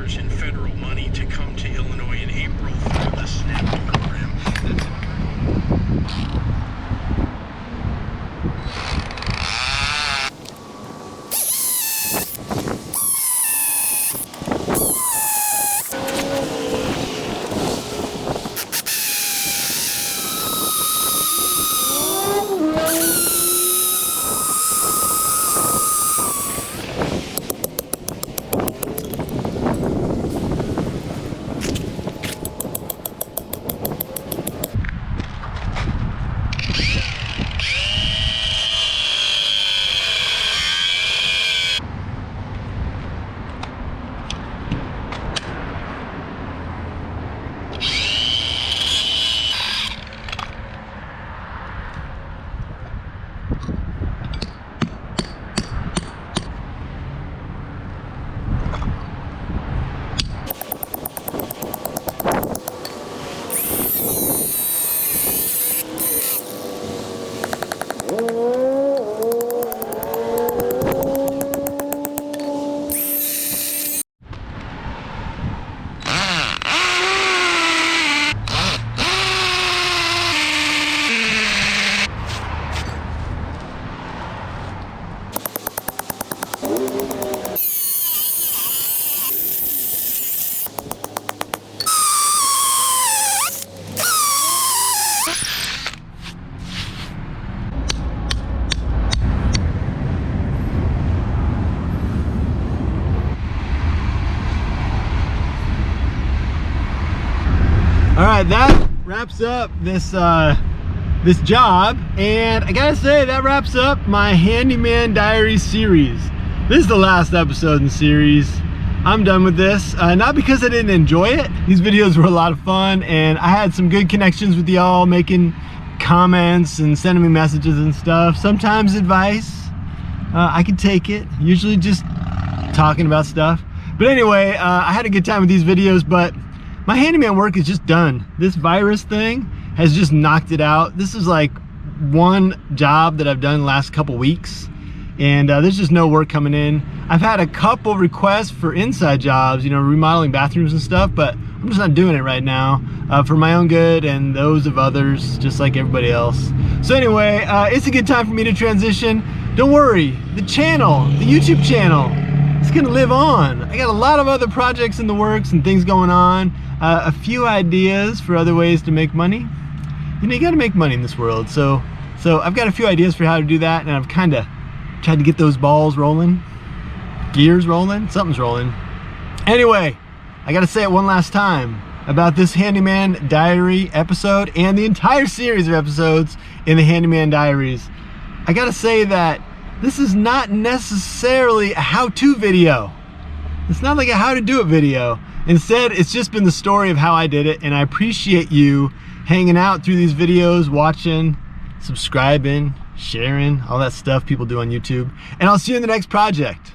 in federal money to come to Illinois in April through the SNAP program. All right, that wraps up this this job, and I gotta say that wraps up my Handyman Diaries series. This is the last episode in the series. I'm done with this, not because I didn't enjoy it. These videos were a lot of fun, and I had some good connections with y'all, making comments and sending me messages and stuff. Sometimes advice, I can take it, usually just talking about stuff. But anyway, I had a good time with these videos, but my handyman work is just done. This virus thing has just knocked it out. This is like one job that I've done the last couple weeks, and there's just no work coming in. I've had a couple requests for inside jobs, you know, remodeling bathrooms and stuff, but I'm just not doing it right now for my own good and those of others, just like everybody else. So anyway, it's a good time for me to transition. Don't worry, the channel, the YouTube channel, it's gonna live on. I got a lot of other projects in the works and things going on. A few ideas for other ways to make money. You know, you gotta make money in this world. So I've got a few ideas for how to do that, and I've kind of tried to get those balls rolling, gears rolling, something's rolling. Anyway, I gotta say it one last time about this Handyman Diary episode and the entire series of episodes in the Handyman Diaries. I gotta say that this is not necessarily a how-to video. It's not like a how to do it video. Instead, it's just been the story of how I did it, and I appreciate you hanging out through these videos, watching, subscribing, sharing, all that stuff people do on YouTube. And I'll see you in the next project.